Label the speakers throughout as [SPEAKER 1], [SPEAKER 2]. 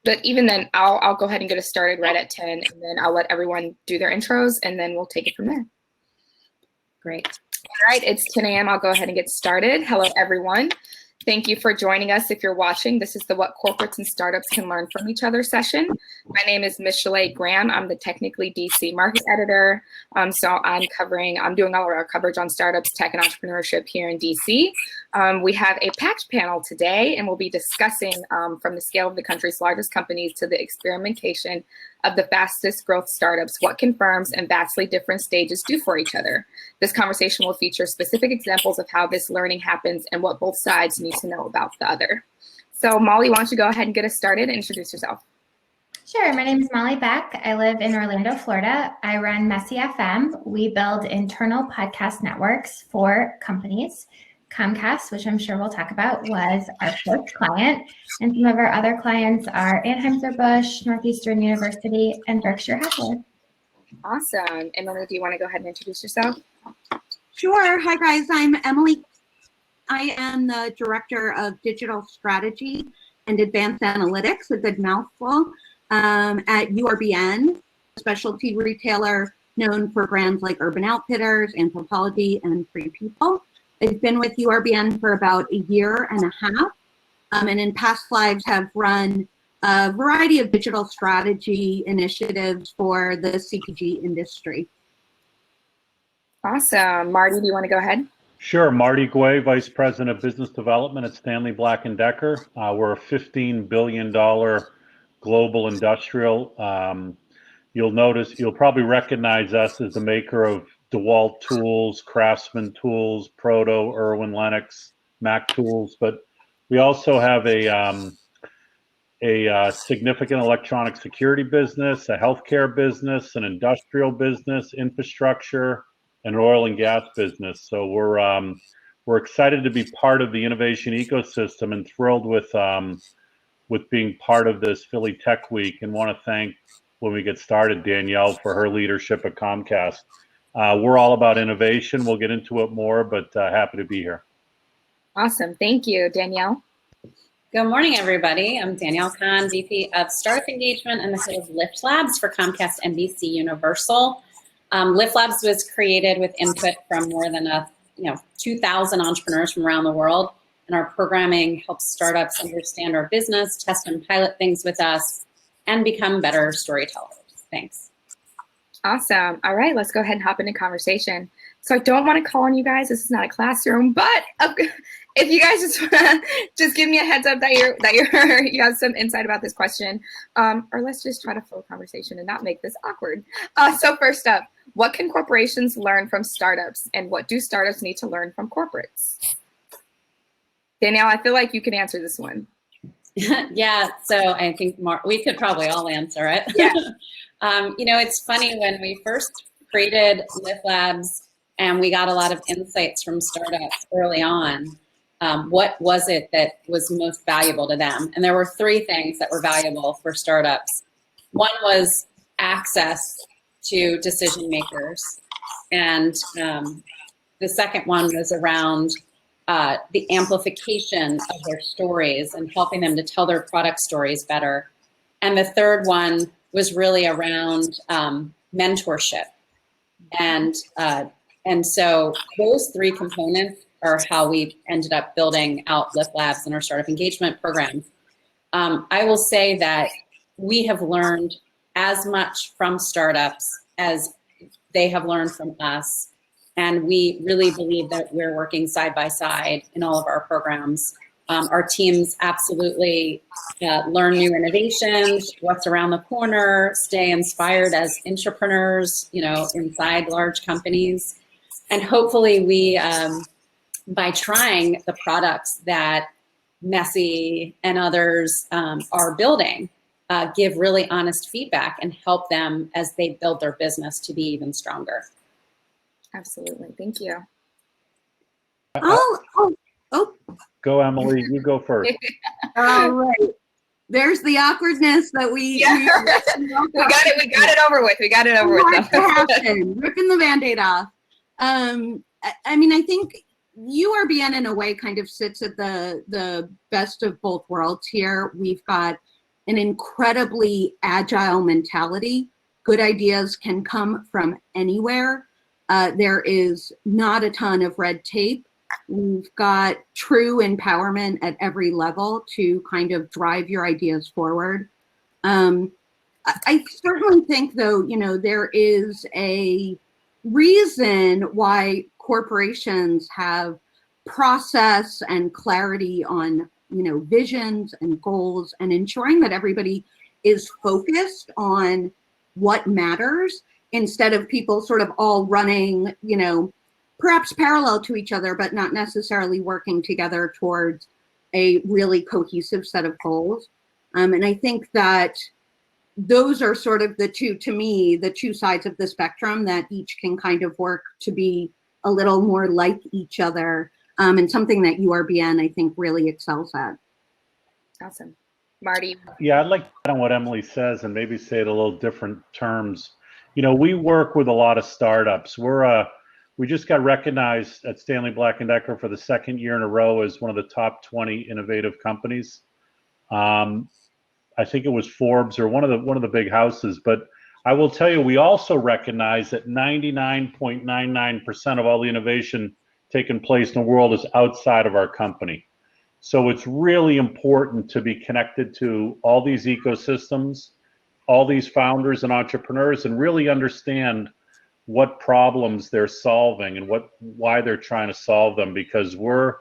[SPEAKER 1] But even then, I'll go ahead and get us started right at 10, and then I'll let everyone do their intros, and then we'll take it from there.
[SPEAKER 2] Great.
[SPEAKER 1] All right, it's 10 a.m. I'll go ahead and get started. Hello, everyone. Thank you for joining us. If you're watching, this is the What Corporates and Startups Can Learn from Each Other session. My name is Ms. Shalay Graham. I'm the Technically DC market editor. So I'm doing all of our coverage on startups, tech, and entrepreneurship here in DC. We have a packed panel today, and we'll be discussing from the scale of the country's largest companies to the experimentation of the fastest growth startups, what can firms in vastly different stages do for each other? This conversation will feature specific examples of how this learning happens and what both sides need to know about the other. So Molly, why don't you go ahead and get us started and introduce yourself?
[SPEAKER 3] Sure. My name is Molly Beck. I live in Orlando, Florida. I run Messi FM. We build internal podcast networks for companies. Comcast, which I'm sure we'll talk about, was our first client. And some of our other clients are Anheuser-Busch, Northeastern University, and Berkshire Hathaway.
[SPEAKER 1] Awesome. Emily, do you want to go ahead and introduce yourself?
[SPEAKER 4] Sure. Hi, guys. I'm Emily. I am the Director of Digital Strategy and Advanced Analytics, a good mouthful, at URBN, a specialty retailer known for brands like Urban Outfitters, Anthropologie, and Free People. I've been with URBN for about a year and a half, and in past lives have run a variety of digital strategy initiatives for the CPG industry.
[SPEAKER 1] Awesome. Marty, do you want to go ahead?
[SPEAKER 5] Sure. Marty Guay, Vice President of Business Development at Stanley Black & Decker. We're a $15 billion global industrial. You'll probably recognize us as the maker of DeWalt tools, Craftsman tools, Proto, Irwin, Lennox, Mac tools, but we also have a significant electronic security business, a healthcare business, an industrial business, infrastructure, and an oil and gas business. So we're excited to be part of the innovation ecosystem and thrilled with being part of this Philly Tech Week, and want to thank, when we get started, Danielle for her leadership at Comcast. We're all about innovation. We'll get into it more, but happy to be here.
[SPEAKER 1] Awesome. Thank you. Danielle?
[SPEAKER 2] Good morning, everybody. I'm Danielle Kahn, VP of Startup Engagement and the head of Lift Labs for Comcast NBC Universal. Lift Labs was created with input from more than 2,000 entrepreneurs from around the world, and our programming helps startups understand our business, test and pilot things with us, and become better storytellers. Thanks.
[SPEAKER 1] Awesome. All right, let's go ahead and hop into conversation. So I don't want to call on you guys. This is not a classroom, but if you guys just want to just give me a heads up that you have some insight about this question, or let's just try to flow a conversation and not make this awkward. So first up, what can corporations learn from startups, and what do startups need to learn from corporates? Danielle, I feel like you can answer this one.
[SPEAKER 2] Yeah, so I think we could probably all answer it.
[SPEAKER 1] Yeah.
[SPEAKER 2] It's funny, when we first created Lift Labs and we got a lot of insights from startups early on, what was it that was most valuable to them? And there were three things that were valuable for startups. One was access to decision makers. And the second one was around the amplification of their stories and helping them to tell their product stories better. And the third one was really around mentorship. And so those three components are how we ended up building out Lift Labs and our startup engagement programs. I will say that we have learned as much from startups as they have learned from us. And we really believe that we're working side by side in all of our programs. Our teams absolutely learn new innovations, what's around the corner, stay inspired as entrepreneurs, inside large companies. And hopefully we, by trying the products that Messi and others are building, give really honest feedback and help them as they build their business to be even stronger.
[SPEAKER 1] Absolutely. Thank you.
[SPEAKER 5] Go, Emily. You go first.
[SPEAKER 4] All right. There's the awkwardness that we got
[SPEAKER 1] it. We got it over with. We got it over with.
[SPEAKER 4] Ripping the Band-Aid off. I think URBN in a way kind of sits at the best of both worlds here. We've got an incredibly agile mentality. Good ideas can come from anywhere. There is not a ton of red tape. We've got true empowerment at every level to kind of drive your ideas forward. I certainly think, though, there is a reason why corporations have process and clarity on, visions and goals, and ensuring that everybody is focused on what matters instead of people sort of all running, perhaps parallel to each other, but not necessarily working together towards a really cohesive set of goals. And I think that those are sort of the two sides of the spectrum that each can kind of work to be a little more like each other, and something that URBN, I think, really excels at.
[SPEAKER 1] Awesome. Marty?
[SPEAKER 5] Yeah, I'd like to add on what Emily says and maybe say it a little different terms. We work with a lot of startups. We just got recognized at Stanley Black & Decker for the second year in a row as one of the top 20 innovative companies. I think it was Forbes or one of the big houses. But I will tell you, we also recognize that 99.99% of all the innovation taking place in the world is outside of our company. So it's really important to be connected to all these ecosystems, all these founders and entrepreneurs, and really understand what problems they're solving and why they're trying to solve them, because we're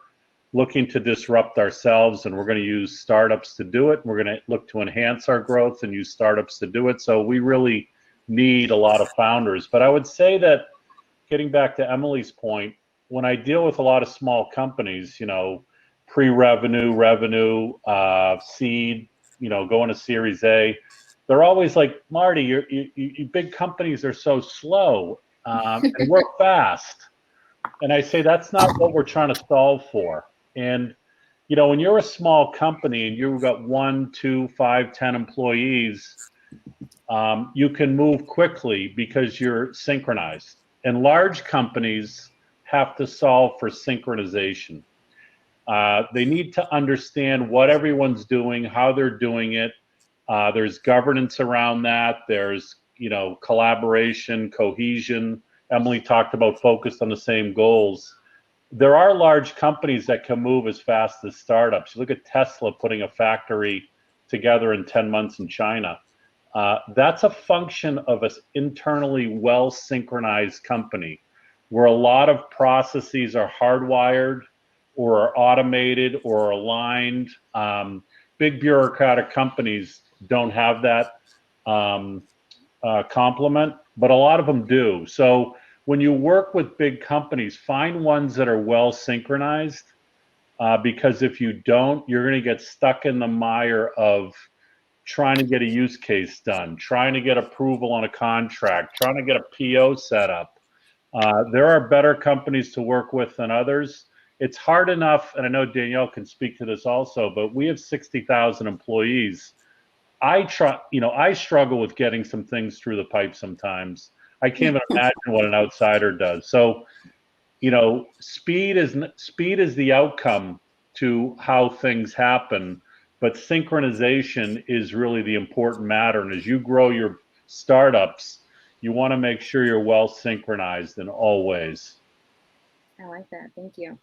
[SPEAKER 5] looking to disrupt ourselves, and we're going to use startups to do it. We're going to look to enhance our growth and use startups to do it. So we really need a lot of founders. But I would say that, getting back to Emily's point, when I deal with a lot of small companies, pre-revenue, revenue, seed, going to Series A, they're always like, Marty, you big companies are so slow, and we're fast. And I say, that's not what we're trying to solve for. And, when you're a small company and you've got 1, 2, 5, 10 employees, you can move quickly because you're synchronized. And large companies have to solve for synchronization. They need to understand what everyone's doing, how they're doing it. There's governance around that. There's, collaboration, cohesion. Emily talked about focused on the same goals. There are large companies that can move as fast as startups. You look at Tesla putting a factory together in 10 months in China. That's a function of an internally well-synchronized company where a lot of processes are hardwired or are automated or aligned. Big bureaucratic companies don't have that complement, but a lot of them do. So when you work with big companies, find ones that are well synchronized, because if you don't, you're going to get stuck in the mire of trying to get a use case done, trying to get approval on a contract, trying to get a PO set up. There are better companies to work with than others. It's hard enough, and I know Danielle can speak to this also, but we have 60,000 employees. I struggle with getting some things through the pipe sometimes. I can't even imagine what an outsider does. So, speed is the outcome to how things happen, but synchronization is really the important matter. And as you grow your startups, you want to make sure you're well synchronized in all ways.
[SPEAKER 1] I like that. Thank you.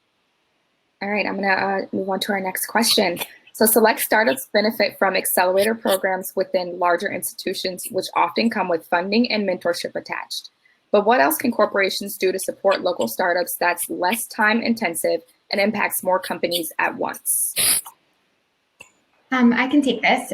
[SPEAKER 1] All right, I'm going to move on to our next question. So select startups benefit from accelerator programs within larger institutions, which often come with funding and mentorship attached. But what else can corporations do to support local startups that's less time intensive and impacts more companies at once?
[SPEAKER 3] I can take this.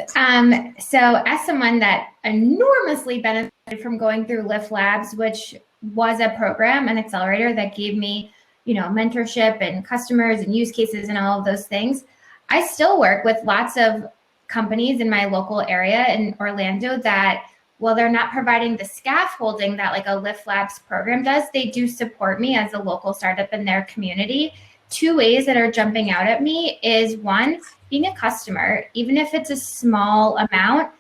[SPEAKER 3] So as someone that enormously benefited from going through Lift Labs, which was a program, an accelerator that gave me, mentorship and customers and use cases and all of those things, I still work with lots of companies in my local area in Orlando that, while they're not providing the scaffolding that like a Lift Labs program does, they do support me as a local startup in their community. 2 ways that are jumping out at me is, one, being a customer, even if it's a small amount,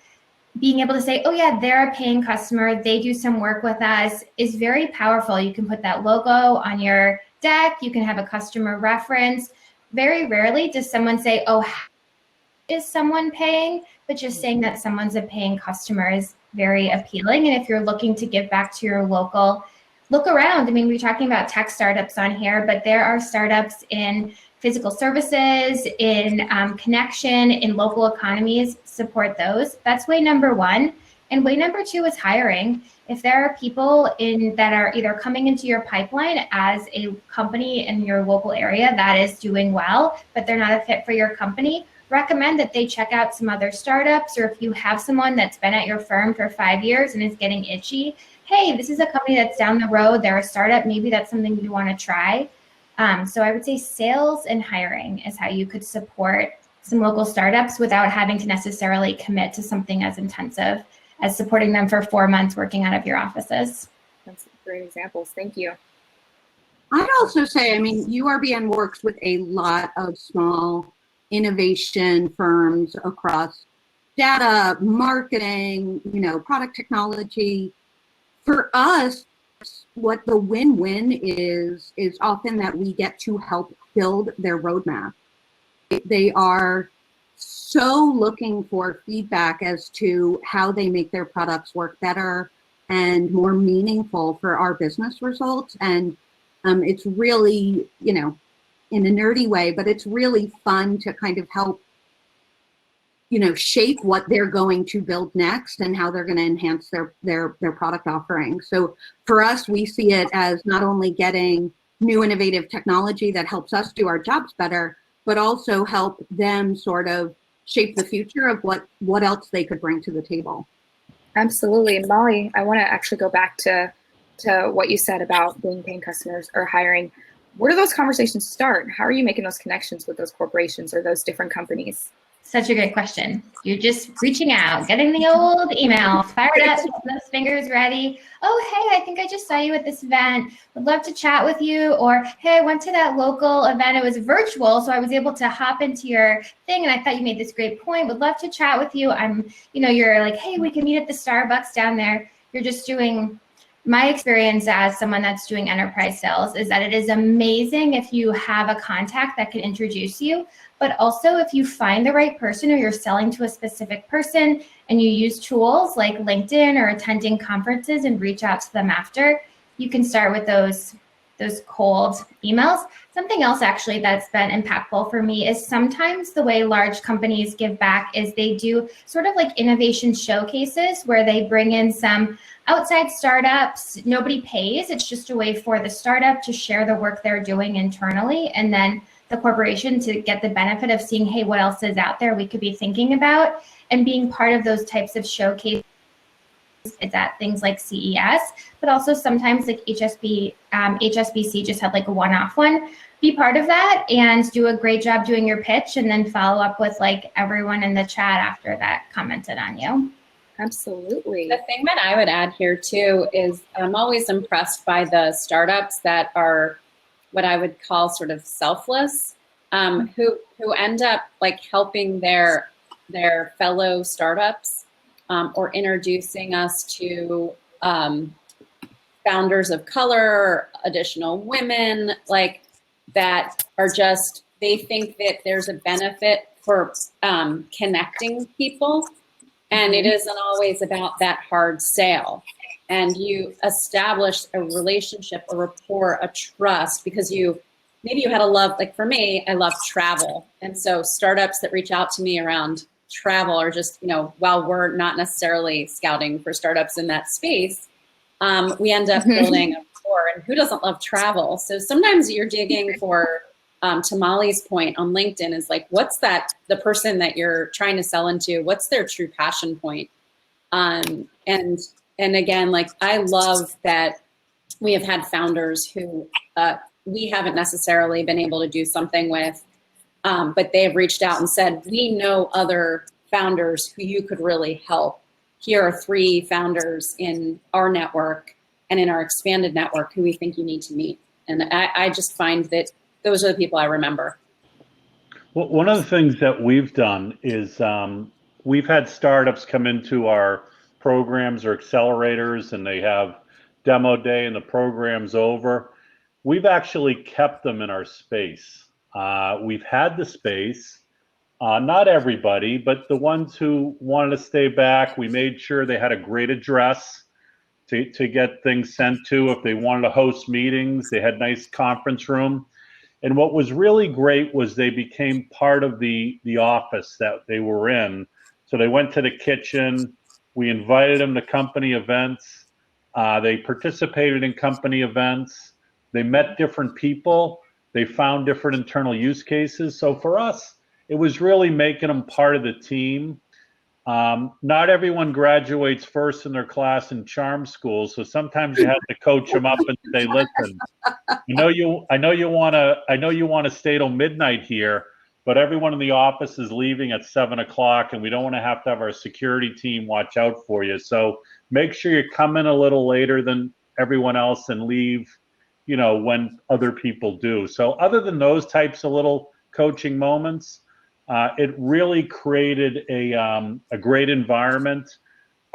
[SPEAKER 3] being able to say, oh yeah, they're a paying customer, they do some work with us, is very powerful. You can put that logo on your deck, you can have a customer reference. Very rarely does someone say, oh, is someone paying, but just saying that someone's a paying customer is very appealing. And if you're looking to give back to your local, look around. I mean, we're talking about tech startups on here, but there are startups in physical services, in connection, in local economies. Support those. That's way number one. And way number two is hiring. If there are people that are either coming into your pipeline as a company in your local area that is doing well, but they're not a fit for your company, recommend that they check out some other startups. Or if you have someone that's been at your firm for 5 years and is getting itchy, hey, this is a company that's down the road, they're a startup, maybe that's something you want to try. So I would say sales and hiring is how you could support some local startups without having to necessarily commit to something as intensive as supporting them for 4 months working out of your offices.
[SPEAKER 1] That's great examples. Thank you.
[SPEAKER 4] I'd also say, I mean, URBN works with a lot of small innovation firms across data, marketing, product technology. For us, what the win-win is often that we get to help build their roadmap. They are so looking for feedback as to how they make their products work better and more meaningful for our business results. And it's really, in a nerdy way, but it's really fun to kind of help, shape what they're going to build next and how they're going to enhance their product offering. So for us, we see it as not only getting new innovative technology that helps us do our jobs better, but also help them sort of shape the future of what else they could bring to the table.
[SPEAKER 1] Absolutely. Molly, I want to actually go back to what you said about being paying customers or hiring. Where do those conversations start? How are you making those connections with those corporations or those different companies?
[SPEAKER 3] Such a good question. You're just reaching out, getting the old email, fired up, those fingers ready. Oh, hey, I think I just saw you at this event. Would love to chat with you. Or, hey, I went to that local event. It was virtual, so I was able to hop into your thing, and I thought you made this great point. Would love to chat with you. You're like, hey, we can meet at the Starbucks down there. You're just doing. My experience as someone that's doing enterprise sales is that it is amazing if you have a contact that can introduce you, but also if you find the right person or you're selling to a specific person and you use tools like LinkedIn or attending conferences and reach out to them after, you can start with those cold emails. Something else actually that's been impactful for me is sometimes the way large companies give back is they do sort of like innovation showcases where they bring in some outside startups. Nobody pays. It's just a way for the startup to share the work they're doing internally, and then the corporation to get the benefit of seeing, hey, what else is out there we could be thinking about, and being part of those types of showcases. It's at things like CES, but also sometimes like HSBC just had like a one-off one. Be part of that and do a great job doing your pitch, and then follow up with like everyone in the chat after that commented on you.
[SPEAKER 1] Absolutely.
[SPEAKER 2] The thing that I would add here too is I'm always impressed by the startups that are what I would call sort of selfless, who end up like helping their fellow startups or introducing us to founders of color, additional women, like that are just, they think that there's a benefit for connecting people. And it isn't always about that hard sale. And you establish a relationship, a rapport, a trust, because maybe you had a love, like for me, I love travel. And so startups that reach out to me around travel are just, while we're not necessarily scouting for startups in that space, we end up building a rapport. And who doesn't love travel? So sometimes you're digging for, to Molly's point on LinkedIn, is like, what's the person that you're trying to sell into? What's their true passion point? And again, like, I love that we have had founders who we haven't necessarily been able to do something with, but they have reached out and said, we know other founders who you could really help. Here are 3 founders in our network and in our expanded network who we think you need to meet. And I just find that those are the people I remember.
[SPEAKER 5] Well, one of the things that we've done is we've had startups come into our programs or accelerators, and they have demo day and the program's over. We've actually kept them in our space. We've had the space. Not everybody, but the ones who wanted to stay back, we made sure they had a great address to get things sent to. If they wanted to host meetings, they had nice conference room. And what was really great was they became part of the office that they were in. So they went to the kitchen. We invited them to company events. They participated in company events. They met different people. They found different internal use cases. So for us, it was really making them part of the team. Not everyone graduates first in their class in charm school, so sometimes you have to coach them up and say, "Listen, I know you want to stay till midnight here, but everyone in the office is leaving at 7 o'clock, and we don't want to have our security team watch out for you. So make sure you come in a little later than everyone else and leave, when other people do." So other than those types of little coaching moments, it really created a great environment.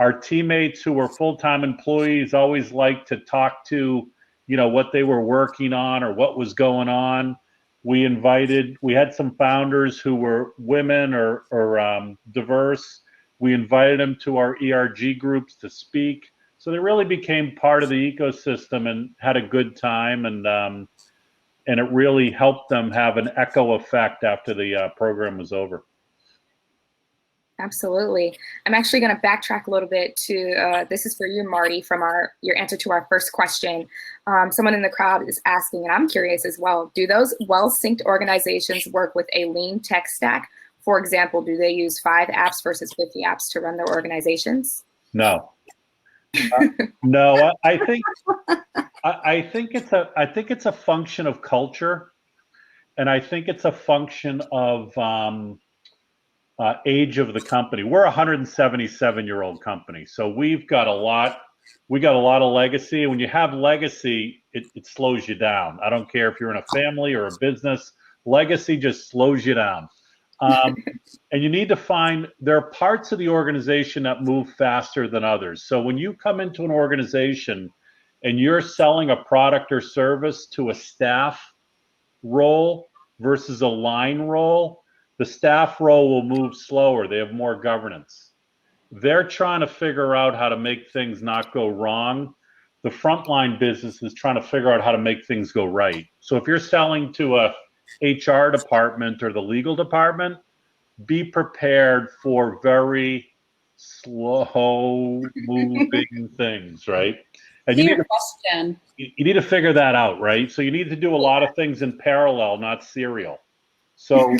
[SPEAKER 5] Our teammates who were full-time employees always liked to talk to, what they were working on or what was going on. We had some founders who were women or diverse. We invited them to our ERG groups to speak. So they really became part of the ecosystem and had a good time. And it really helped them have an echo effect after the program was over.
[SPEAKER 1] Absolutely. I'm actually going to backtrack a little bit to, this is for you, Marty, from your answer to our first question. Someone in the crowd is asking, and I'm curious as well, do those well-synced organizations work with a lean tech stack? For example, do they use 5 apps versus 50 apps to run their organizations?
[SPEAKER 5] No. No, I think it's a function of culture, and I think it's a function of age of the company. We're a 177-year-old company, so we got a lot of legacy. And when you have legacy, it slows you down. I don't care if you're in a family or a business, legacy just slows you down. And you need to find, there are parts of the organization that move faster than others. So when you come into an organization and you're selling a product or service to a staff role versus a line role, the staff role will move slower. They have more governance. They're trying to figure out how to make things not go wrong. The frontline business is trying to figure out how to make things go right. So if you're selling to a HR department or the legal department, be prepared for very slow moving things, right? And you need to figure that out, right? So you need to do a lot of things in parallel, not serial. So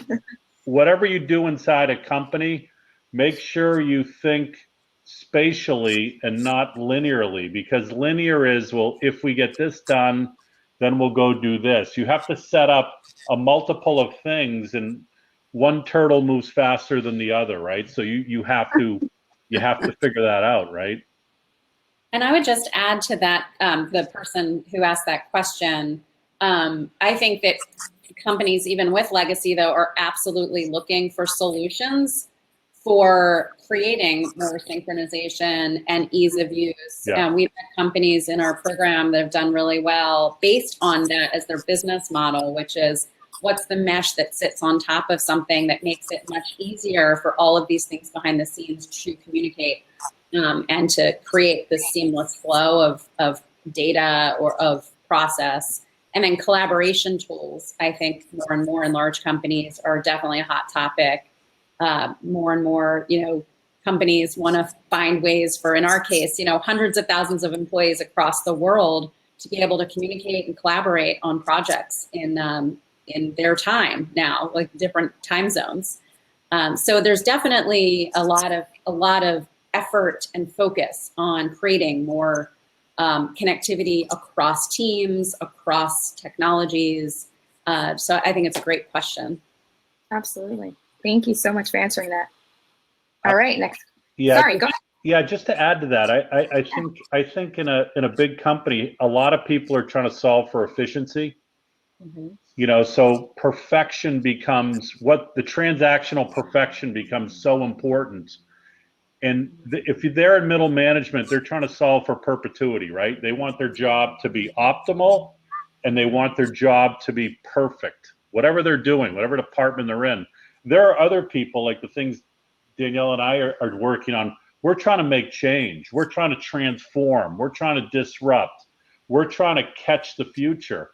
[SPEAKER 5] whatever you do inside a company, make sure you think spatially and not linearly, because linear is, well, if we get this done, then we'll go do this. You have to set up a multiple of things, and one turtle moves faster than the other, right? So you have to figure that out, right?
[SPEAKER 2] And I would just add to that, the person who asked that question, I think that companies, even with legacy, though, are absolutely looking for solutions for creating more synchronization and ease of use.
[SPEAKER 5] Yeah.
[SPEAKER 2] We've had companies in our program that have done really well based on that as their business model, which is what's the mesh that sits on top of something that makes it much easier for all of these things behind the scenes to communicate and to create this seamless flow of data or of process. And then collaboration tools, I think more and more in large companies are definitely a hot topic. More and more, companies want to find ways for, in our case, hundreds of thousands of employees across the world to be able to communicate and collaborate on projects in their time now, like different time zones. So there's definitely a lot of effort and focus on creating more connectivity across teams, across technologies. So I think it's a great question.
[SPEAKER 1] Absolutely. Thank you so much for answering that. All right, next.
[SPEAKER 5] Yeah.
[SPEAKER 1] Sorry, go ahead.
[SPEAKER 5] Yeah, just to add to that, I think in a big company, a lot of people are trying to solve for efficiency. Mm-hmm. So perfection becomes the transactional perfection becomes so important. And if they're in middle management, they're trying to solve for perpetuity, right? They want their job to be optimal, and they want their job to be perfect, whatever they're doing, whatever department they're in. there are other people, like the things Danielle and I are working on. We're trying to make change. We're trying to transform. We're trying to disrupt. We're trying to catch the future.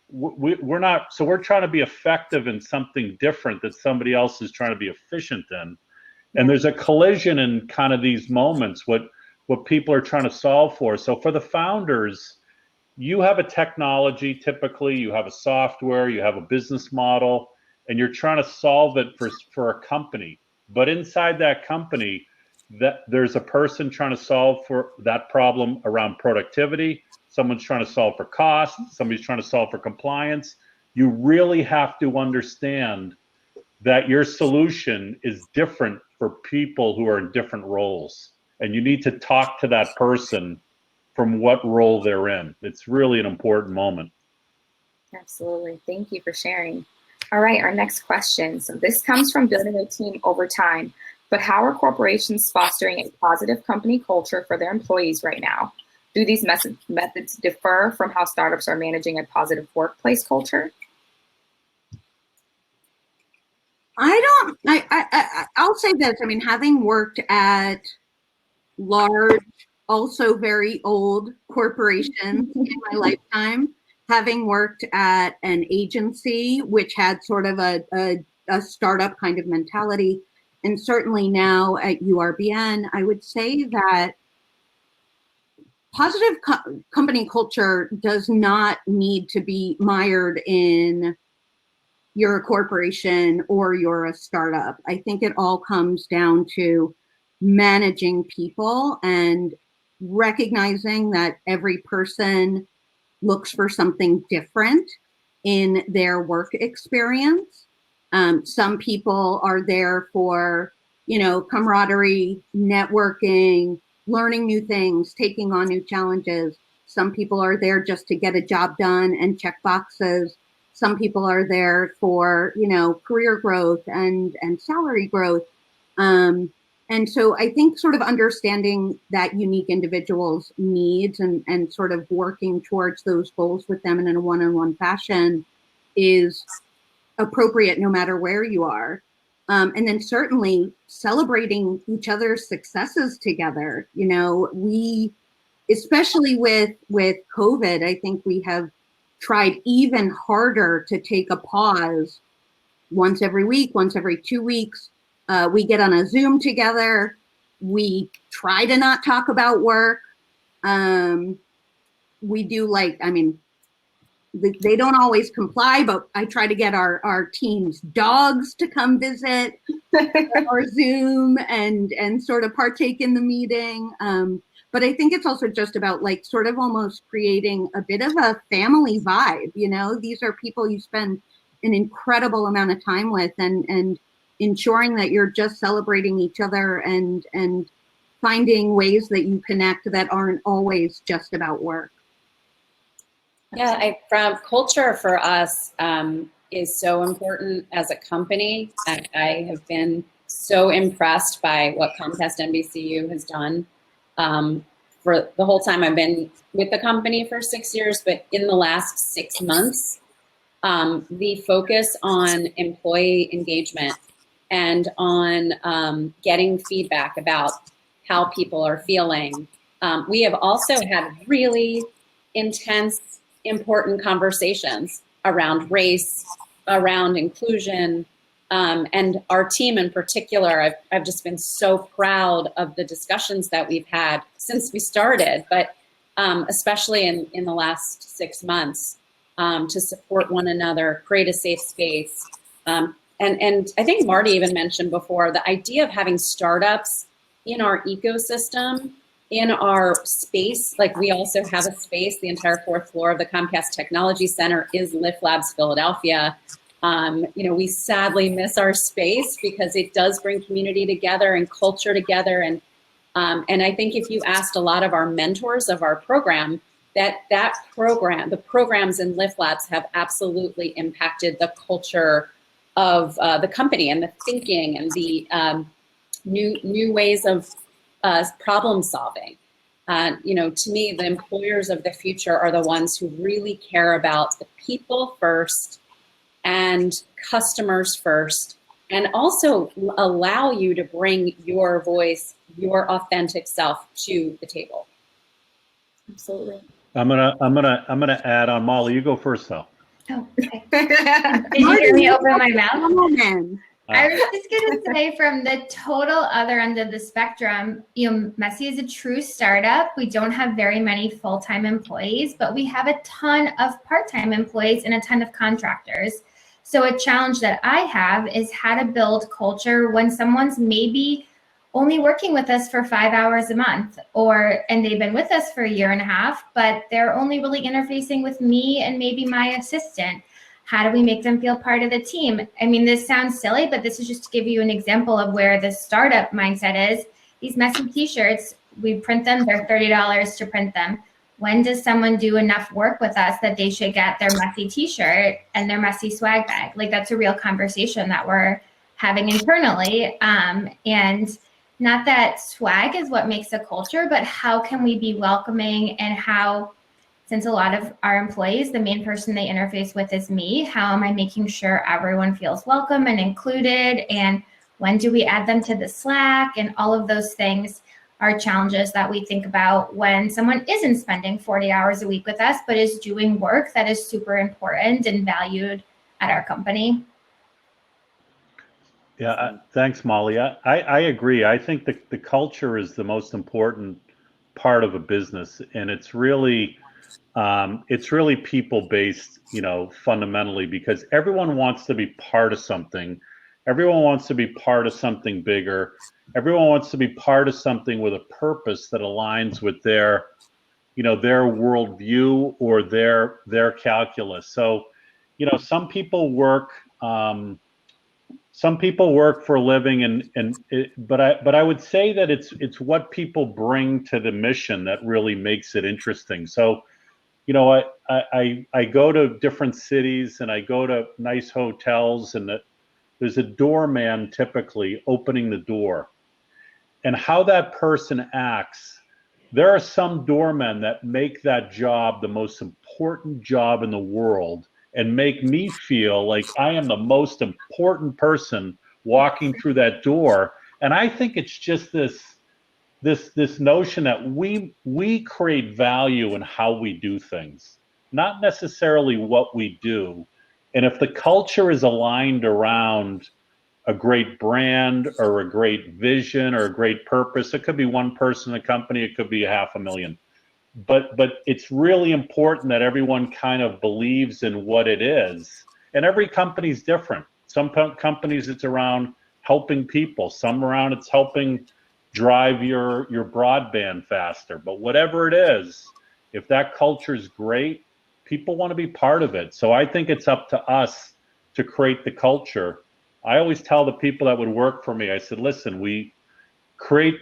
[SPEAKER 5] We're not, so we're trying to be effective in something different that somebody else is trying to be efficient in. And there's a collision in kind of these moments, what people are trying to solve for. So for the founders, you have a technology, typically, you have a software, you have a business model, and you're trying to solve it for a company. But inside that company, that there's a person trying to solve for that problem around productivity. Someone's trying to solve for cost. Somebody's trying to solve for compliance. You really have to understand that your solution is different for people who are in different roles. And you need to talk to that person from what role they're in. It's really an important moment.
[SPEAKER 1] Absolutely. Thank you for sharing. All right, our next question. So this comes from building a team over time, but how are corporations fostering a positive company culture for their employees right now? Do these methods differ from how startups are managing a positive workplace culture?
[SPEAKER 4] I'll say this. I mean, having worked at large, also very old corporations in my lifetime, having worked at an agency which had sort of a startup kind of mentality, and certainly now at URBN, I would say that positive company culture does not need to be mired in you're a corporation or you're a startup. I think it all comes down to managing people and recognizing that every person looks for something different in their work experience. Some people are there for, camaraderie, networking, learning new things, taking on new challenges. Some people are there just to get a job done and check boxes. Some people are there for, career growth and salary growth. And so I think sort of understanding that unique individual's needs and sort of working towards those goals with them in a one-on-one fashion is appropriate no matter where you are. And then certainly celebrating each other's successes together. We, especially with COVID, I think we have tried even harder to take a pause once every week, once every 2 weeks. We get on a Zoom together. We try to not talk about work. We do they don't always comply, but I try to get our team's dogs to come visit our Zoom and sort of partake in the meeting. But I think it's also just about sort of almost creating a bit of a family vibe. These are people you spend an incredible amount of time with and ensuring that you're just celebrating each other and finding ways that you connect that aren't always just about work.
[SPEAKER 2] Yeah, from culture for us is so important as a company. I have been so impressed by what Comcast NBCU has done for the whole time I've been with the company for 6 years, but in the last 6 months, the focus on employee engagement and on getting feedback about how people are feeling. We have also had really intense, important conversations around race, around inclusion, and our team in particular. I've just been so proud of the discussions that we've had since we started, but especially in the last 6 months to support one another, create a safe space. And I think Marty even mentioned before, the idea of having startups in our ecosystem, in our space. We also have a space, the entire 4th floor of the Comcast Technology Center is Lift Labs Philadelphia. We sadly miss our space because it does bring community together and culture together. And I think if you asked a lot of our mentors of our program, the programs in Lift Labs have absolutely impacted the culture of the company and the thinking and the new ways of problem solving. To me, the employers of the future are the ones who really care about the people first and customers first and also allow you to bring your voice, your authentic self to the table.
[SPEAKER 1] Absolutely.
[SPEAKER 5] I'm gonna add on. Molly, you go first though.
[SPEAKER 3] Oh, okay. Did you hear me open my mouth?
[SPEAKER 4] Woman.
[SPEAKER 3] I was just going to say, from the total other end of the spectrum, Messi is a true startup. We don't have very many full-time employees, but we have a ton of part-time employees and a ton of contractors. So a challenge that I have is how to build culture when someone's maybe only working with us for 5 hours a month, and they've been with us for 1.5 years, but they're only really interfacing with me and maybe my assistant. How do we make them feel part of the team? I mean, this sounds silly, but this is just to give you an example of where the startup mindset is. These Messi t-shirts, we print them, they're $30 to print them. When does someone do enough work with us that they should get their Messi t-shirt and their Messi swag bag? Like, that's a real conversation that we're having internally. And not that swag is what makes a culture, but how can we be welcoming, and how, since a lot of our employees, the main person they interface with is me, how am I making sure everyone feels welcome and included? And when do we add them to the Slack? And all of those things are challenges that we think about when someone isn't spending 40 hours a week with us, but is doing work that is super important and valued at our company.
[SPEAKER 5] Yeah, thanks, Molly. I agree. I think the culture is the most important part of a business, and it's really people based, fundamentally, because everyone wants to be part of something. Everyone wants to be part of something bigger. Everyone wants to be part of something with a purpose that aligns with their worldview or their calculus. So, some people work. Some people work for a living, but I would say that it's what people bring to the mission that really makes it interesting. So, I go to different cities and I go to nice hotels, and there's a doorman typically opening the door, and how that person acts. There are some doormen that make that job the most important job in the world and make me feel like I am the most important person walking through that door. And I think it's just this notion that we create value in how we do things, not necessarily what we do. And if the culture is aligned around a great brand or a great vision or a great purpose, it could be one person in a company, it could be 500,000. But it's really important that everyone kind of believes in what it is. And every company's different. Some companies it's around helping people, some around it's helping drive your broadband faster. But whatever it is, if that culture is great, people want to be part of it. So I think it's up to us to create the culture. I always tell the people that would work for me, I said, listen, we live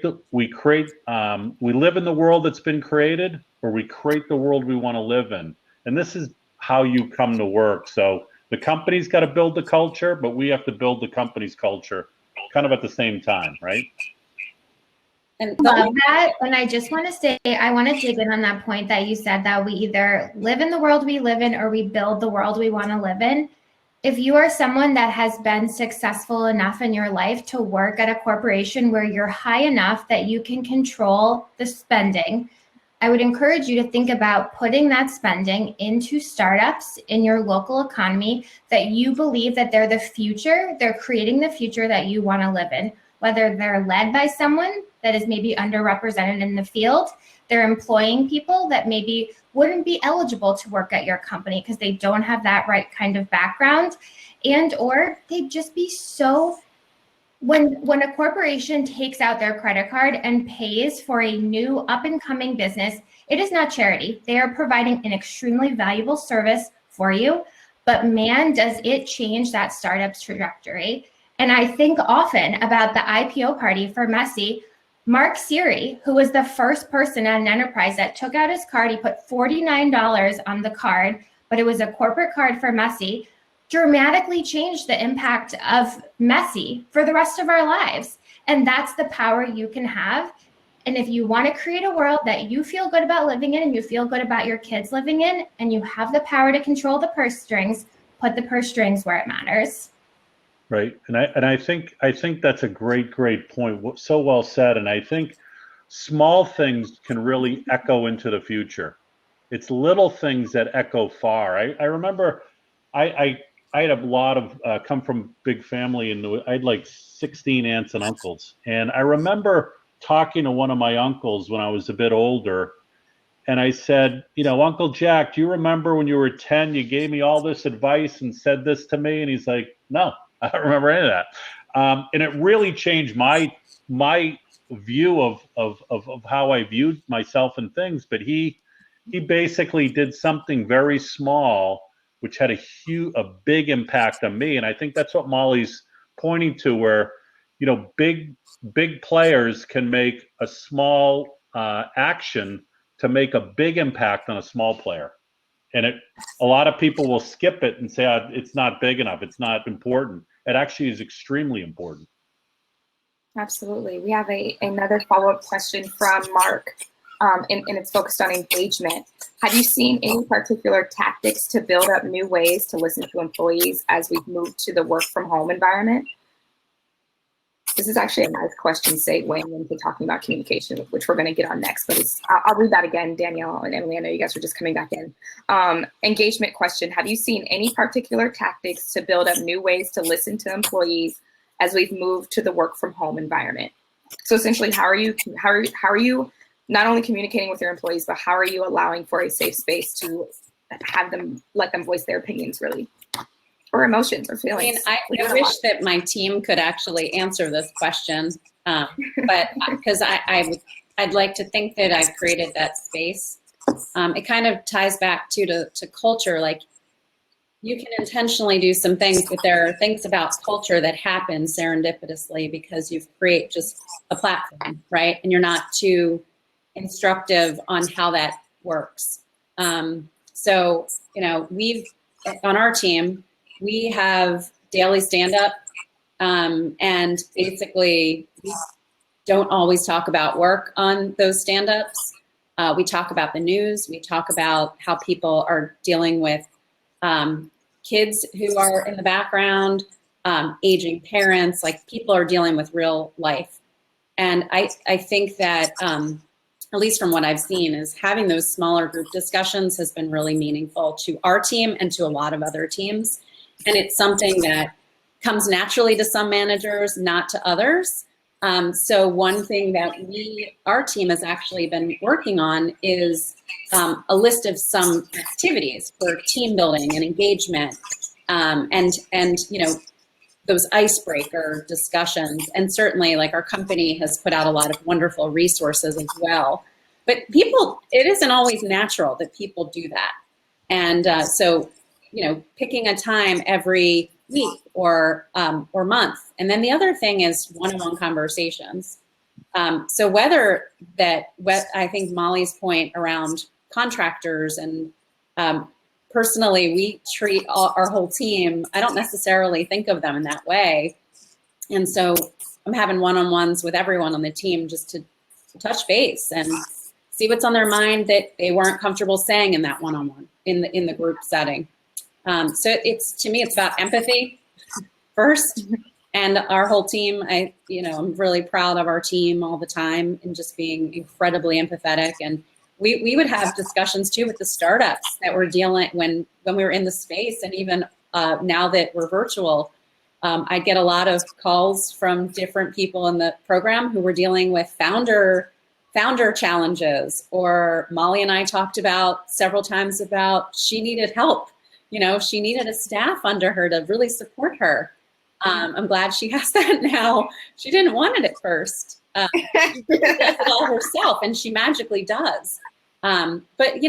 [SPEAKER 5] in the world that's been created, or we create the world we want to live in. And this is how you come to work. So the company's got to build the culture, but we have to build the company's culture kind of at the same time, right?
[SPEAKER 3] And love that. And I just want to say, I want to dig in on that point that you said, that we either live in the world we live in or we build the world we want to live in. If you are someone that has been successful enough in your life to work at a corporation where you're high enough that you can control the spending, I would encourage you to think about putting that spending into startups in your local economy that you believe that they're the future, they're creating the future that you want to live in, whether they're led by someone that is maybe underrepresented in the field, they're employing people that maybe wouldn't be eligible to work at your company because they don't have that right kind of background, and or they'd just be so, when a corporation takes out their credit card and pays for a new up and coming business, it is not charity. They are providing an extremely valuable service for you, but man, does it change that startup's trajectory. And I think often about the IPO party for Messi. Mark Siri, who was the first person at an enterprise that took out his card, he put $49 on the card, but it was a corporate card for Messi, dramatically changed the impact of Messi for the rest of our lives. And that's the power you can have. And if you want to create a world that you feel good about living in and you feel good about your kids living in, and you have the power to control the purse strings, put the purse strings where it matters.
[SPEAKER 5] Right. And I think that's a great point. So well said. And I think small things can really echo into the future. It's little things that echo far. I remember I had a lot of come from big family, and I had like 16 aunts and uncles. And I remember talking to one of my uncles when I was a bit older, and I said, Uncle Jack, do you remember when you were 10, you gave me all this advice and said this to me? And he's like, no, I don't remember any of that. And it really changed my view of how I viewed myself and things. But he basically did something very small, which had a big impact on me. And I think that's what Molly's pointing to, where, big players can make a small action to make a big impact on a small player. And a lot of people will skip it and say, it's not big enough, it's not important. It actually is extremely important.
[SPEAKER 1] Absolutely. We have another follow-up question from Mark, and it's focused on engagement. Have you seen any particular tactics to build up new ways to listen to employees as we've moved to the work from home environment? This is actually a nice question segueing into talking about communication, which we're going to get on next. But I'll read that again, Danielle and Emily. I know you guys are just coming back in. Engagement question: have you seen any particular tactics to build up new ways to listen to employees as we've moved to the work from home environment? So essentially, how are you not only communicating with your employees, but how are you allowing for a safe space to let them voice their opinions, really? Or emotions or feelings.
[SPEAKER 2] I wish that my team could actually answer this question, but because I'd like to think that I've created that space. It kind of ties back to culture. Like, you can intentionally do some things, but there are things about culture that happen serendipitously because you've created just a platform, right? And you're not too instructive on how that works. So, we've, on our team, we have daily stand-up, and basically we don't always talk about work on those stand-ups. We talk about the news. We talk about how people are dealing with kids who are in the background, aging parents, like people are dealing with real life. And I think that, at least from what I've seen, is having those smaller group discussions has been really meaningful to our team and to a lot of other teams. And it's something that comes naturally to some managers, not to others. So one thing that our team has actually been working on is a list of some activities for team building and engagement, and those icebreaker discussions. And certainly, like, our company has put out a lot of wonderful resources as well. But it isn't always natural that people do that. And so, picking a time every week or month. And then the other thing is one-on-one conversations. So I think Molly's point around contractors, and personally, we treat our whole team, I don't necessarily think of them in that way. And so I'm having one-on-ones with everyone on the team just to touch base and see what's on their mind that they weren't comfortable saying in that one-on-one in the group setting. So to me, it's about empathy first, and our whole team. I'm really proud of our team all the time and just being incredibly empathetic. And we would have discussions too with the startups that we're dealing when we were in the space, and even now that we're virtual, I get a lot of calls from different people in the program who were dealing with founder challenges, or Molly and I talked about several times about she needed help. She needed a staff under her to really support her. I'm glad she has that now. She didn't want it at first. She does it all herself, and she magically does. But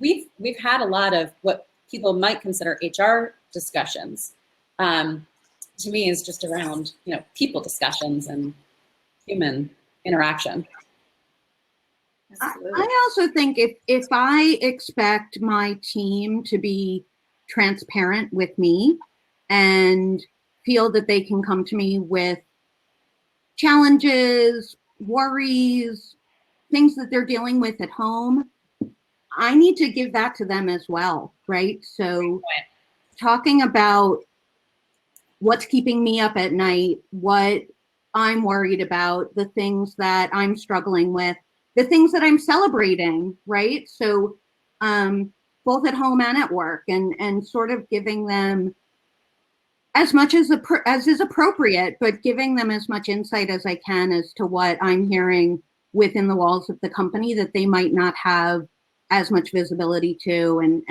[SPEAKER 2] we've had a lot of what people might consider HR discussions. To me, is just around people discussions and human interaction.
[SPEAKER 4] I also think if I expect my team to be transparent with me and feel that they can come to me with challenges, worries, things that they're dealing with at home, I need to give that to them as well, right? So talking about what's keeping me up at night, what I'm worried about, the things that I'm struggling with, the things that I'm celebrating, right? So both at home and at work, and sort of giving them as much as is appropriate, but giving them as much insight as I can as to what I'm hearing within the walls of the company that they might not have as much visibility to.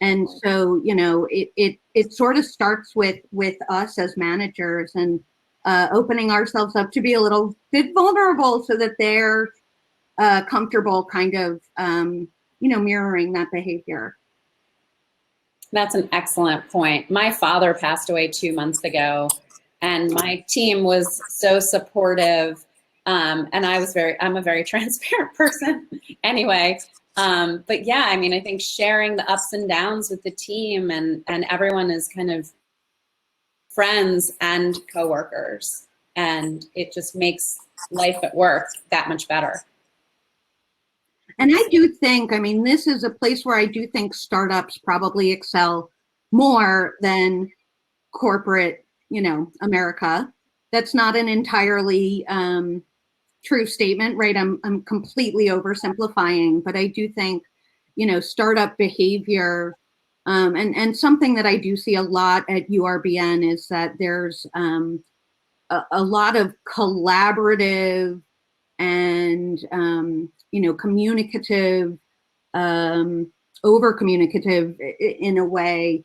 [SPEAKER 4] And so, you know, it sort of starts with us as managers, and opening ourselves up to be a little bit vulnerable so that they're comfortable kind of, you know, mirroring that behavior.
[SPEAKER 2] That's an excellent point. My father passed away 2 months ago, and my team was so supportive. And I'm a very transparent person anyway. But yeah, I mean, I think sharing the ups and downs with the team, and everyone is kind of friends and coworkers, and it just makes life at work that much better.
[SPEAKER 4] And I do think, I mean, this is a place where I do think startups probably excel more than corporate, you know, America. That's not an entirely true statement, right? I'm completely oversimplifying, but I do think, you know, startup behavior, and something that I do see a lot at URBN is that there's a lot of collaborative and you know, communicative, over communicative in a way,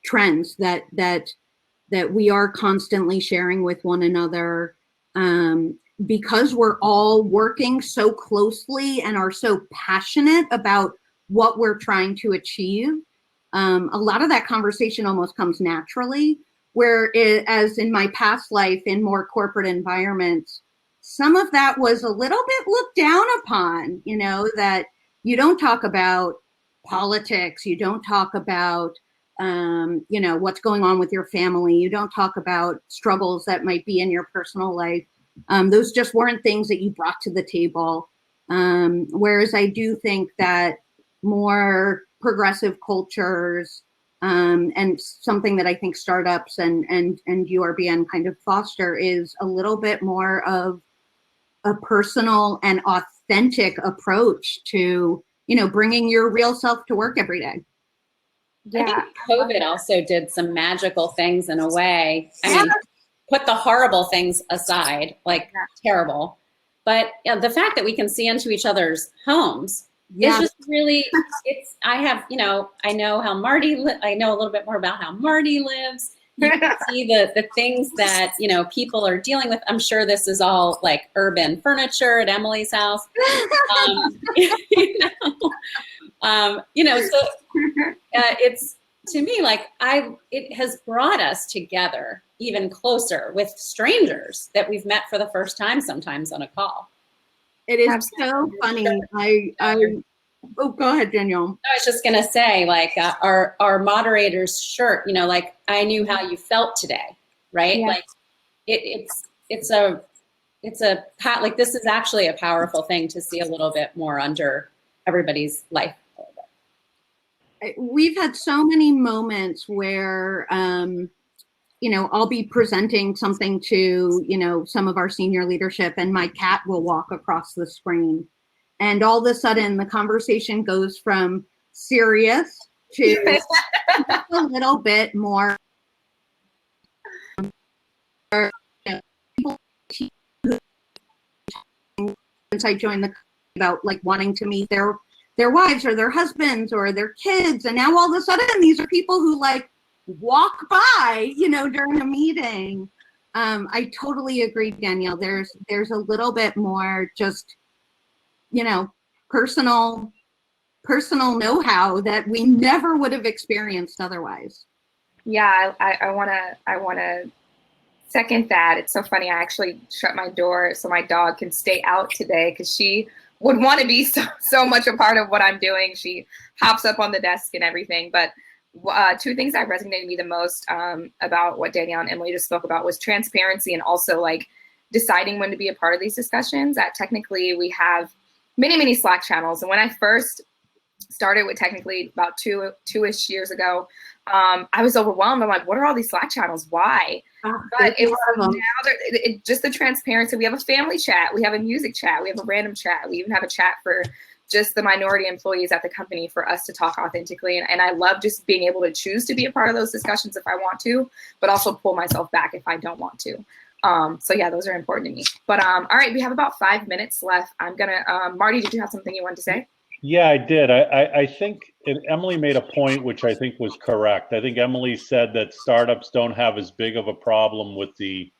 [SPEAKER 4] trends that we are constantly sharing with one another, because we're all working so closely and are so passionate about what we're trying to achieve. A lot of that conversation almost comes naturally, as in my past life in more corporate environments, some of that was a little bit looked down upon, you know, that you don't talk about politics, you don't talk about, you know, what's going on with your family, you don't talk about struggles that might be in your personal life. Those just weren't things that you brought to the table. Whereas I do think that more progressive cultures, and something that I think startups and URBN kind of foster is a little bit more of a personal and authentic approach to, you know, bringing your real self to work every day.
[SPEAKER 2] Yeah. I think COVID also did some magical things in a way. I mean, put the horrible things aside, like terrible, but you know, the fact that we can see into each other's homes is just really, I know how Marty, I know a little bit more about how Marty lives. You can see the things that, you know, people are dealing with. I'm sure this is all like urban furniture at Emily's house. You know, so it's, to me, like it has brought us together even closer with strangers that we've met for the first time sometimes on a call.
[SPEAKER 4] It is so funny. Oh, go ahead, Danielle.
[SPEAKER 2] I was just gonna say, like, our moderator's shirt, you know, like, I knew how you felt today, right? Yeah. Like, it's like, this is actually a powerful thing to see a little bit more under everybody's life.
[SPEAKER 4] We've had so many moments where, you know, I'll be presenting something to, you know, some of our senior leadership, and my cat will walk across the screen. And all of a sudden, the conversation goes from serious to a little bit more. Since I joined the, about like wanting to meet their wives or their husbands or their kids, and now all of a sudden, these are people who like walk by, you know, during a meeting. I totally agree, Danielle. There's a little bit more just, you know, personal know-how that we never would have experienced otherwise.
[SPEAKER 1] Yeah, I wanna second that. It's so funny. I actually shut my door so my dog can stay out today because she would want to be so much a part of what I'm doing. She hops up on the desk and everything. But two things that resonated with me the most about what Danielle and Emily just spoke about was transparency, and also like deciding when to be a part of these discussions. That technically we have many Slack channels. And when I first started with technically about two-ish years ago. I was overwhelmed. I'm like, what are all these Slack channels? Why? But it was now just the transparency. We have a family chat. We have a music chat. We have a random chat. We even have a chat for just the minority employees at the company for us to talk authentically. And I love just being able to choose to be a part of those discussions if I want to, but also pull myself back if I don't want to. So yeah, those are important to me. But all right, we have about 5 minutes left. I'm gonna, Marty, did you have something you wanted to say?
[SPEAKER 5] Yeah, I did. I think Emily made a point which I think was correct. I think Emily said that startups don't have as big of a problem with the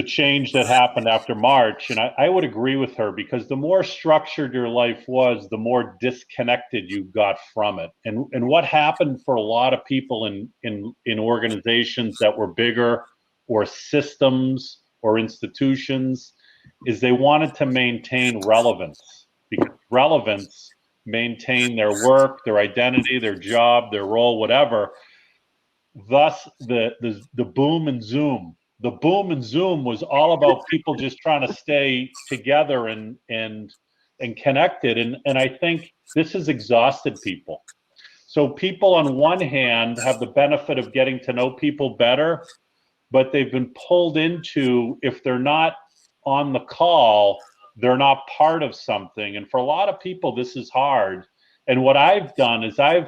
[SPEAKER 5] change that happened after March. And I would agree with her, because the more structured your life was, the more disconnected you got from it. And what happened for a lot of people in organizations that were bigger, or systems or institutions, is they wanted to maintain relevance, because relevance maintained their work, their identity, their job, their role, whatever. Thus, the boom and zoom. The boom and zoom was all about people just trying to stay together and connected. And I think this has exhausted people. So people on one hand have the benefit of getting to know people better, but they've been pulled into, if they're not on the call, they're not part of something. And for a lot of people, this is hard. And what I've done is I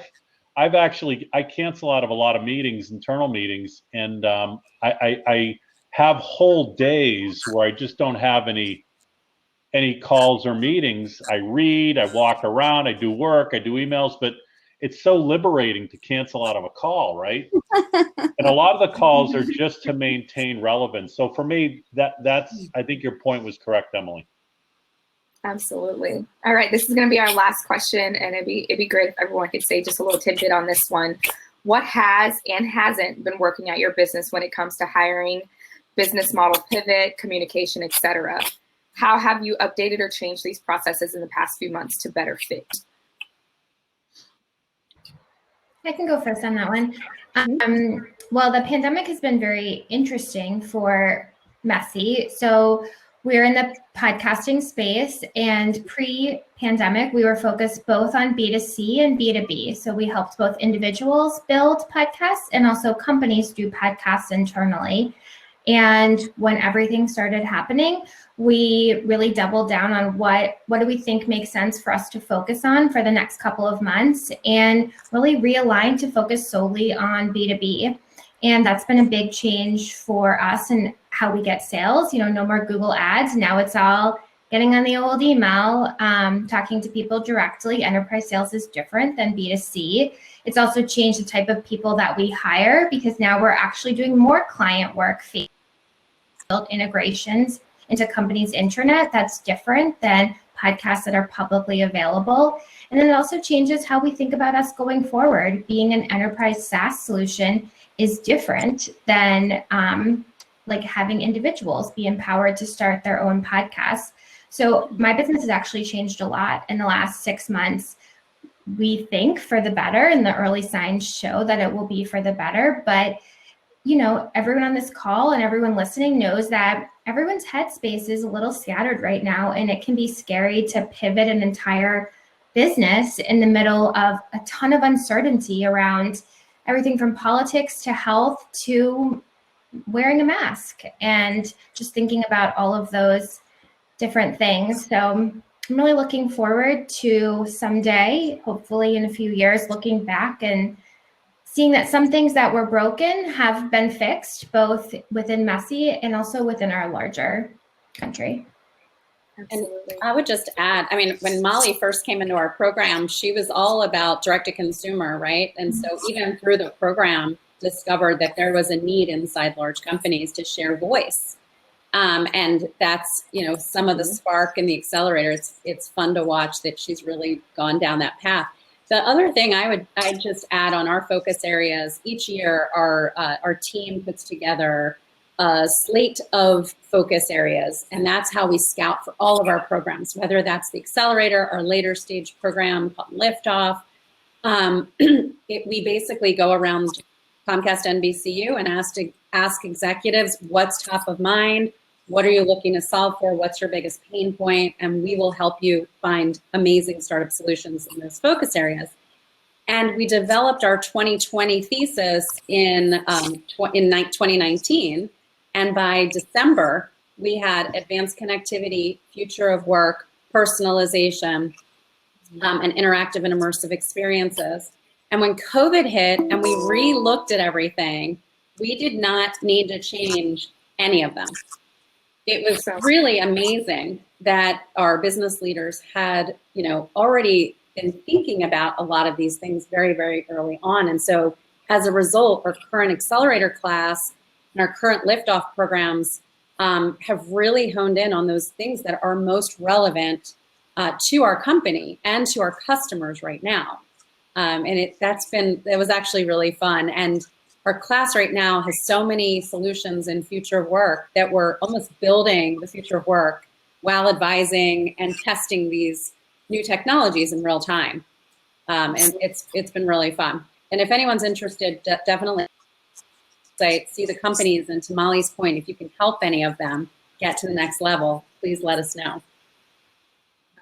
[SPEAKER 5] cancel out of a lot of meetings, internal meetings, and I have whole days where I just don't have any calls or meetings. I read, I walk around, I do work, I do emails, but it's so liberating to cancel out of a call, right? And a lot of the calls are just to maintain relevance. So for me, that's I think your point was correct, Emily.
[SPEAKER 1] Absolutely. All right, this is going to be our last question, and it'd be great if everyone could say just a little tidbit on this one. What has and hasn't been working at your business when it comes to hiring, business model pivot, communication, etc.? How have you updated or changed these processes in the past few months to better fit?
[SPEAKER 3] I can go first on that one. Well, the pandemic has been very interesting for Messi. So we're in the podcasting space, and pre-pandemic, we were focused both on B2C and B2B. So we helped both individuals build podcasts and also companies do podcasts internally. And when everything started happening, we really doubled down on what do we think makes sense for us to focus on for the next couple of months, and really realigned to focus solely on B2B. And that's been a big change for us and how we get sales. You know, no more Google ads. Now it's all getting on the old email, talking to people directly. Enterprise sales is different than B2C. It's also changed the type of people that we hire, because now we're actually doing more client work, built integrations into companies' intranet. That's different than podcasts that are publicly available. And then it also changes how we think about us going forward. Being an enterprise SaaS solution is different than like having individuals be empowered to start their own podcasts. So my business has actually changed a lot in the last 6 months. We think for the better, and the early signs show that it will be for the better. But you know, everyone on this call and everyone listening knows that everyone's headspace is a little scattered right now, and it can be scary to pivot an entire business in the middle of a ton of uncertainty around everything from politics to health to wearing a mask, and just thinking about all of those different things. So I'm really looking forward to someday, hopefully in a few years, looking back and seeing that some things that were broken have been fixed, both within Messi and also within our larger country.
[SPEAKER 2] Absolutely. And I would just add, I mean, when Molly first came into our program, she was all about direct-to-consumer, right? And so even through the program, discovered that there was a need inside large companies to share voice. And that's, you know, some of the spark and the accelerator. It's fun to watch that she's really gone down that path. The other thing I'd just add on our focus areas, each year our team puts together a slate of focus areas, and that's how we scout for all of our programs, whether that's the accelerator, our later stage program called Liftoff. We basically go around Comcast NBCU and ask executives what's top of mind, What are you looking to solve for? What's your biggest pain point? And we will help you find amazing startup solutions in those focus areas. And we developed our 2020 thesis in 2019. And by December, we had advanced connectivity, future of work, personalization, and interactive and immersive experiences. And when COVID hit and we re-looked at everything, we did not need to change any of them. It was really amazing that our business leaders had, already been thinking about a lot of these things very, very early on. And so as a result, our current accelerator class and our current liftoff programs have really honed in on those things that are most relevant to our company and to our customers right now. And it was actually really fun. And our class right now has so many solutions in future of work that we're almost building the future of work while advising and testing these new technologies in real time. And it's been really fun. And if anyone's interested, definitely see the companies. And to Molly's point, if you can help any of them get to the next level, please let us know.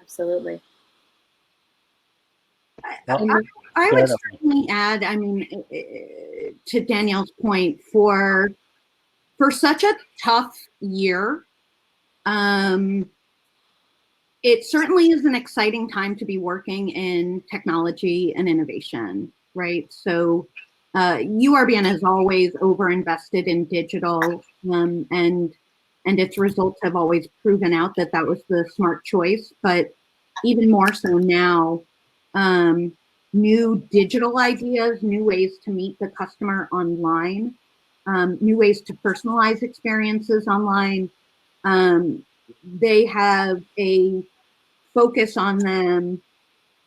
[SPEAKER 1] Absolutely.
[SPEAKER 4] I would certainly add, to Danielle's point, for such a tough year, it certainly is an exciting time to be working in technology and innovation, right? So URBN has always overinvested in digital, and its results have always proven out that was the smart choice. But even more so now, new digital ideas, new ways to meet the customer online, new ways to personalize experiences online. They have a focus on them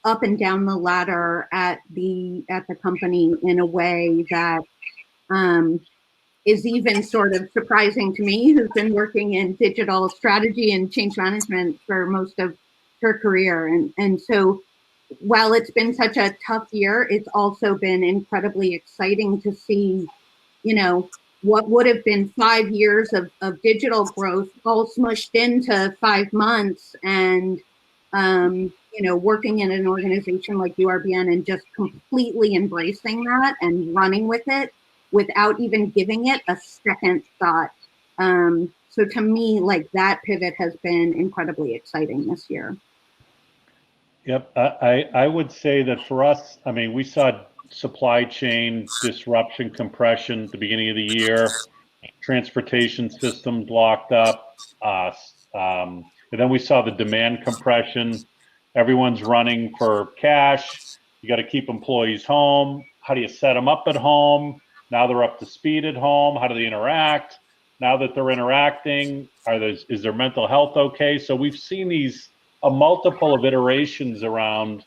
[SPEAKER 4] up and down the ladder at the company in a way that is even sort of surprising to me, who's been working in digital strategy and change management for most of her career. And so while it's been such a tough year, it's also been incredibly exciting to see, what would have been 5 years of digital growth all smushed into 5 months, and, working in an organization like URBN and just completely embracing that and running with it without even giving it a second thought. So to me, that pivot has been incredibly exciting this year.
[SPEAKER 5] Yep, I would say that for us, we saw supply chain disruption, compression at the beginning of the year, transportation systems locked up, and then we saw the demand compression. Everyone's running for cash. You got to keep employees home. How do you set them up at home? Now they're up to speed at home. How do they interact? Now that they're interacting, is their mental health okay? So we've seen a multiple of iterations around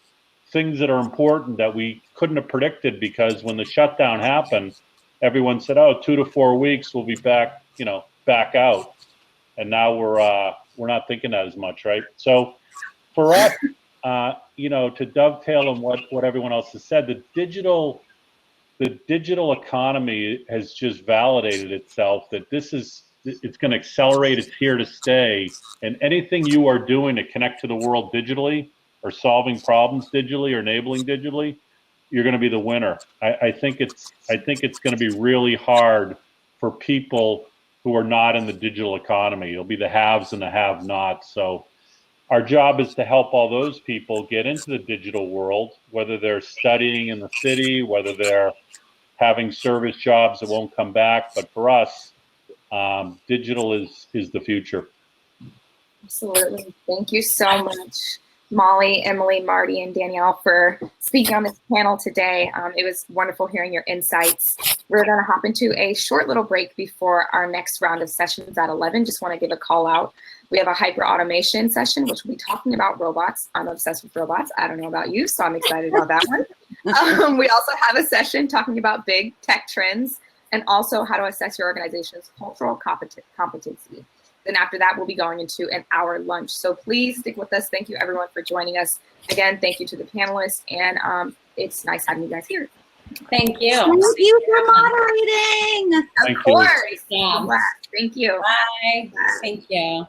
[SPEAKER 5] things that are important that we couldn't have predicted, because when the shutdown happened, everyone said, 2 to 4 weeks we'll be back, back out. And now we're not thinking that as much, right? So for us, to dovetail on what everyone else has said, the digital economy has just validated itself that it's going to accelerate. It's here to stay. And anything you are doing to connect to the world digitally, or solving problems digitally, or enabling digitally, you're going to be the winner. I think it's going to be really hard for people who are not in the digital economy. It'll be the haves and the have-nots. So our job is to help all those people get into the digital world, whether they're studying in the city, whether they're having service jobs that won't come back. But for us, digital is the future.
[SPEAKER 1] Absolutely. Thank you so much, Molly, Emily, Marty, and Danielle, for speaking on this panel today. It was wonderful hearing your insights. We're going to hop into a short little break before our next round of sessions at 11. Just want to give a call out. We have a hyper automation session, which will be talking about robots. I'm obsessed with robots. I don't know about you, so I'm excited about that one. We also have a session talking about big tech trends and also how to assess your organization's cultural competency. Then after that, we'll be going into an hour lunch. So please stick with us. Thank you, everyone, for joining us. Again, thank you to the panelists, and it's nice having you guys here.
[SPEAKER 2] Thank you.
[SPEAKER 4] Thank you for moderating.
[SPEAKER 5] Thank
[SPEAKER 1] Of
[SPEAKER 5] you.
[SPEAKER 1] course.
[SPEAKER 2] Yeah.
[SPEAKER 1] Thank you.
[SPEAKER 2] Bye. Thank you.